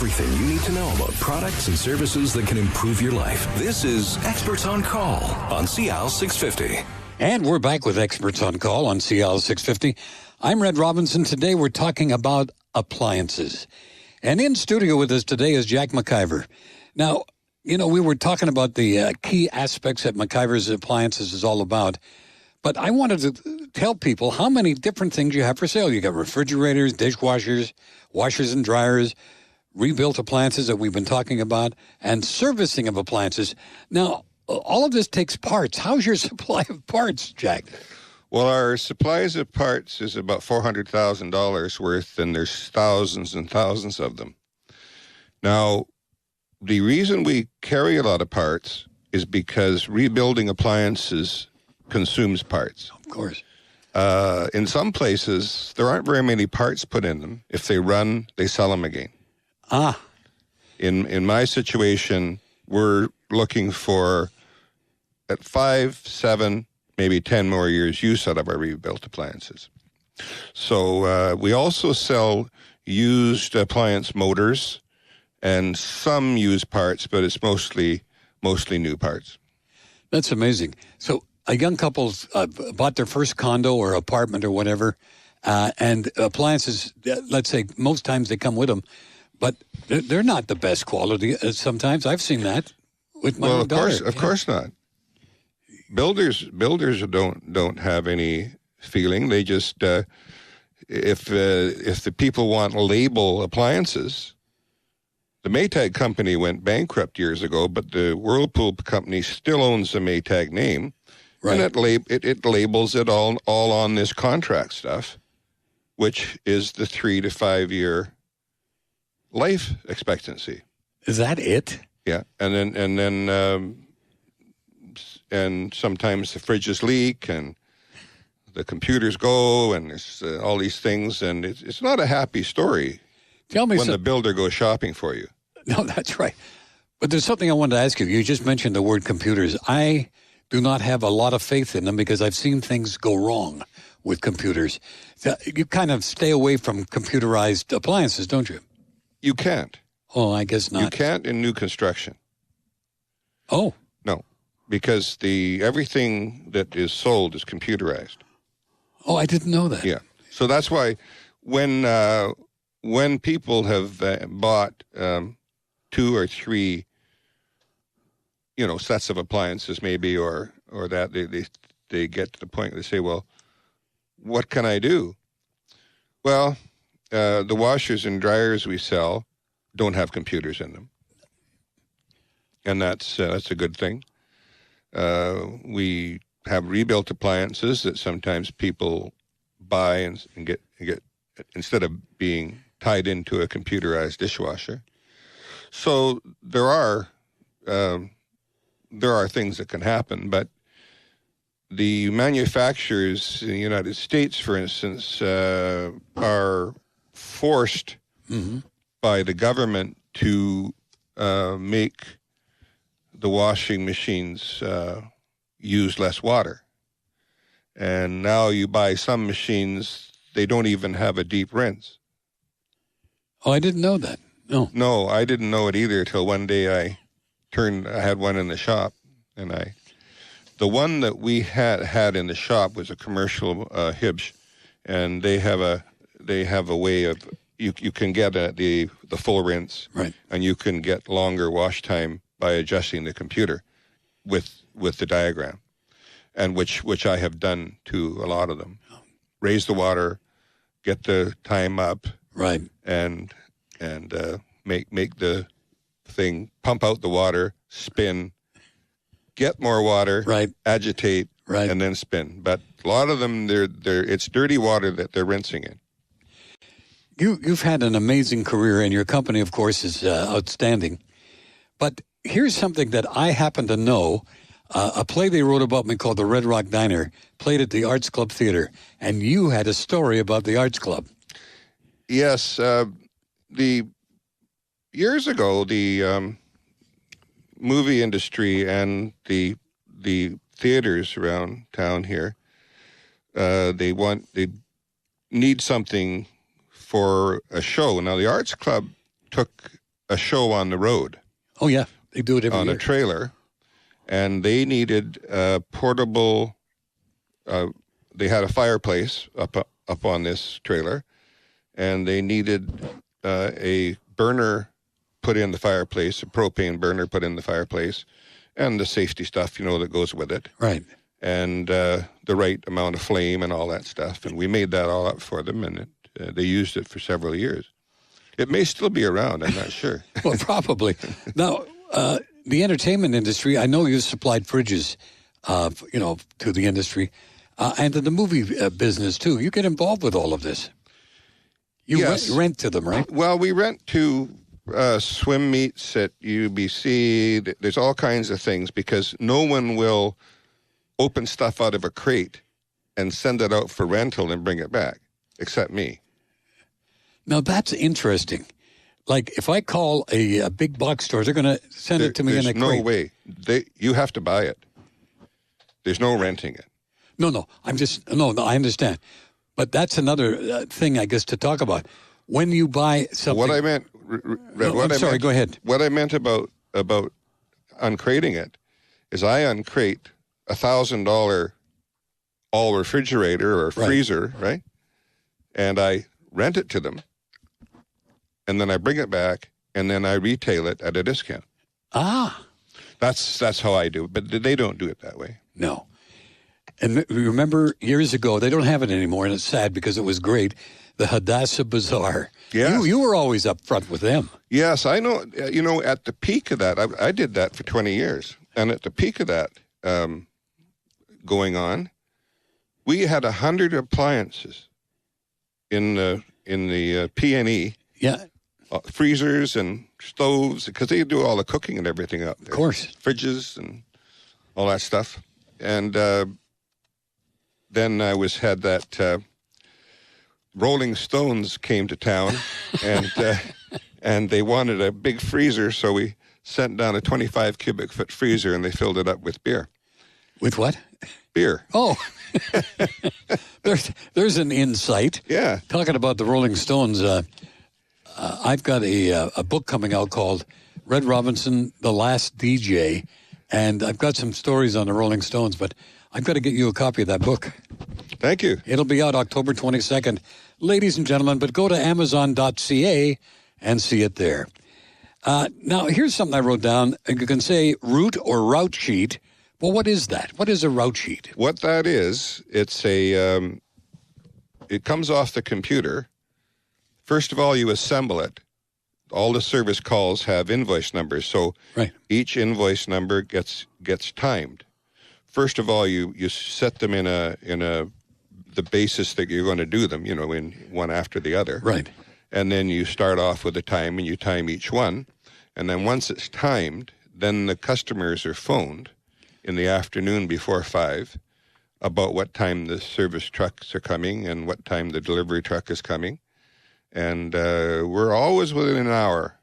everything you need to know about products and services that can improve your life. This is Experts on Call on CL 650. And we're back with Experts on Call on CL 650. I'm Red Robinson. Today we're talking about appliances. And in studio with us today is Jack McIver. Now, you know, we were talking about the key aspects that McIver's Appliances is all about. But I wanted to tell people how many different things you have for sale. You got refrigerators, dishwashers, washers and dryers, rebuilt appliances that we've been talking about, and servicing of appliances. Now, all of this takes parts. How's your supply of parts, Jack? Well, our supplies of parts is about $400,000 worth, and there's thousands and thousands of them. Now, the reason we carry a lot of parts is because rebuilding appliances consumes parts. Of course. In some places, there aren't very many parts put in them. If they run, they sell them again. Ah. In my situation, we're looking for at 5, 7, maybe 10 more years use out of our rebuilt appliances. So we also sell used appliance motors and some used parts, but it's mostly new parts. That's amazing. So a young couple bought their first condo or apartment or whatever, and appliances, let's say most times they come with them, but they're not the best quality. Sometimes I've seen that with my own daughter. Of course not. Builders don't have any feeling. They just if the people want label appliances. The Maytag company went bankrupt years ago, but the Whirlpool company still owns the Maytag name. Right. And it labels it all on this contract stuff, which is the 3 to 5 year life expectancy. Is that it? Yeah, and sometimes the fridges leak and the computers go, and there's all these things, and it's not a happy story. Tell me when the builder goes shopping for you. No, that's right. But there's something I wanted to ask you. You just mentioned the word computers. I do not have a lot of faith in them because I've seen things go wrong with computers. You kind of stay away from computerized appliances, don't you? You can't. Oh, I guess not. You can't in new construction. Oh. No, because everything that is sold is computerized. Oh, I didn't know that. Yeah. So that's why when people have bought 2 or 3, sets of appliances maybe, or that they get to the point where they say, well, what can I do? Well, the washers and dryers we sell don't have computers in them. And that's a good thing. We have rebuilt appliances that sometimes people buy and get instead of being tied into a computerized dishwasher. So there are things that can happen, but the manufacturers in the United States, for instance, are forced by the government to make the washing machines use less water. And now you buy some machines, they don't even have a deep rinse. Oh, I didn't know that. No. No, I didn't know it either till one day I had one in the shop, and the one that we had in the shop was a commercial Hibsch, and they have a way of you can get the full rinse, right, and you can get longer wash time by adjusting the computer with the diagram, and which I have done to a lot of them. Raise the water, get the time up, right, and make the thing pump out the water, spin, get more water, right, agitate, right, and then spin. But a lot of them, it's dirty water that they're rinsing in. You've had an amazing career, and your company, of course, is outstanding. But here's something that I happen to know. A play they wrote about me called The Red Rock Diner played at the Arts Club Theater, and you had a story about the Arts Club. Yes. Years ago, the movie industry and the theaters around town here, they need something for a show. Now, the Arts Club took a show on the road. Oh, yeah. They do it every on year. A trailer, and they needed portable. They had a fireplace up on this trailer, and they needed a burner put in the fireplace, a propane burner put in the fireplace, and the safety stuff, that goes with it. Right. And the right amount of flame and all that stuff. And we made that all up for them, and they used it for several years. It may still be around, I'm not sure. Well, probably. Now, the entertainment industry, I know you supplied fridges, to the industry, and to the movie business, too. You get involved with all of this. Yes. Rent to them, right? Well, we rent to swim meets at UBC. There's all kinds of things because no one will open stuff out of a crate and send it out for rental and bring it back, except me. Now, that's interesting. Like, if I call a big box store, they're going to send it to me in a crate. There's no way. You have to buy it. There's no renting it. No, I understand. But that's another thing, I guess, to talk about. When you buy something... What I meant... go ahead. What I meant about uncrating it is I uncrate $1,000 all refrigerator or freezer, right? And I rent it to them, and then I bring it back, and then I retail it at a discount. Ah. That's how I do it, but they don't do it that way. No. And remember, years ago, they don't have it anymore, and it's sad because it was great, the Hadassah Bazaar. Yes. You were always up front with them. Yes, I know. At the peak of that, I did that for 20 years. And at the peak of that going on, we had 100 appliances in the P&E. Yeah. Freezers and stoves, because they do all the cooking and everything up there. Of course. Fridges and all that stuff. And then I had that Rolling Stones came to town, and they wanted a big freezer, so we sent down a 25 cubic foot freezer, and they filled it up with beer. With what? Beer. Oh. There's an insight. Yeah. Talking about the Rolling Stones, I've got a book coming out called Red Robinson, The Last DJ, and I've got some stories on the Rolling Stones, but I've got to get you a copy of that book. Thank you. It'll be out October 22nd. Ladies and gentlemen, but go to Amazon.ca and see it there. Now, here's something I wrote down. You can say route or route sheet. Well, what is that? What is a route sheet? What that is, it's it comes off the computer. First of all, you assemble it. All the service calls have invoice numbers, so right. Each invoice number gets timed. First of all, you set them in the basis that you're going to do them, in one after the other. Right. And then you start off with a time, and you time each one. And then once it's timed, then the customers are phoned in the afternoon before 5 about what time the service trucks are coming and what time the delivery truck is coming. And we're always within an hour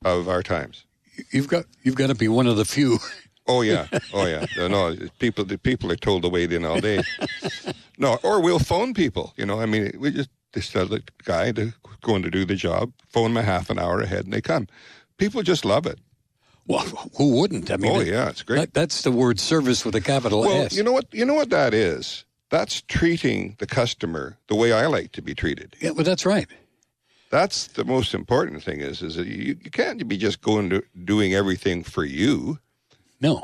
of our times. You've got to be one of the few. Oh yeah. No, people are told to wait in all day. No, or we'll phone people. We just tell the guy to going to do the job, phone them a half an hour ahead, and they come. People just love it. Well, who wouldn't? I mean, it's great. That's the word service with a capital S. You know what that is? That's treating the customer the way I like to be treated. Yeah, well, that's right. That's the most important thing is that you can't be just doing everything for you. No.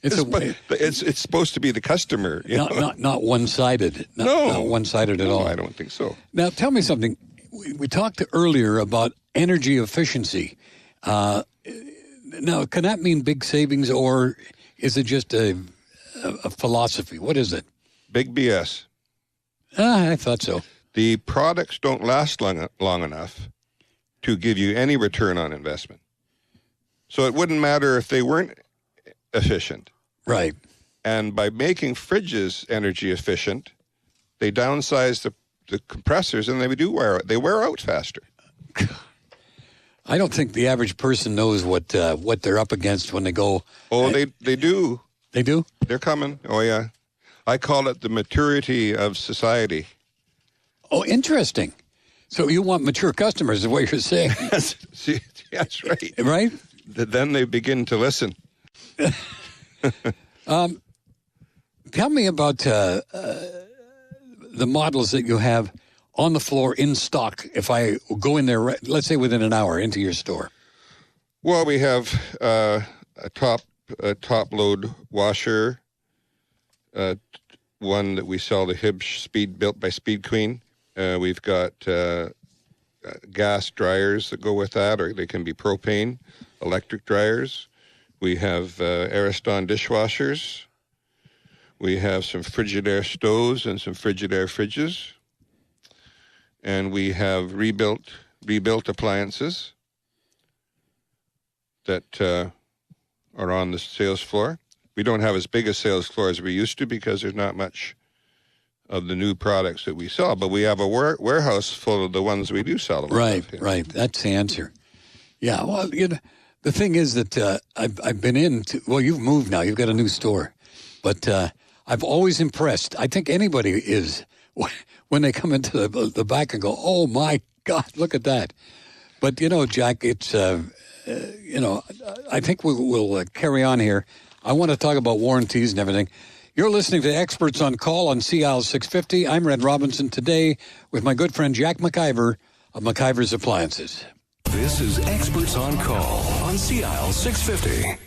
It's supposed to be the customer. Not one-sided. Not one-sided at all. I don't think so. Now, tell me something. We talked earlier about energy efficiency. Now, can that mean big savings, or is it just a philosophy? What is it? Big BS. I thought so. The products don't last long enough to give you any return on investment. So it wouldn't matter if they weren't efficient. Right. And by making fridges energy efficient, they downsize the compressors, and they wear out faster. I don't think the average person knows what they're up against when they go. Oh, they do. They do? They're coming. Oh, yeah. I call it the maturity of society. Oh, interesting. So you want mature customers, is what you're saying. See, that's right. Right? Then they begin to listen. Tell me about the models that you have on the floor in stock if I go in there, let's say within an hour into your store. Well, we have a top load washer, one that we sell, the Hibbs Speed, built by Speed Queen. We've got gas dryers that go with that, or they can be propane, electric dryers. We have Ariston dishwashers. We have some Frigidaire stoves and some Frigidaire fridges. And we have rebuilt appliances that are on the sales floor. We don't have as big a sales floor as we used to because there's not much of the new products that we sell, but we have a warehouse full of the ones we do sell. Right. That's the answer. Yeah, well, the thing is that I've been you've moved now. You've got a new store. But I've always impressed. I think anybody is when they come into the back and go, oh, my God, look at that. But, Jack, it's, I think we'll carry on here. I want to talk about warranties and everything. You're listening to Experts on Call on CIAL 650. I'm Red Robinson today with my good friend Jack McIver of McIver's Appliances. This is Experts on Call on CIAL 650.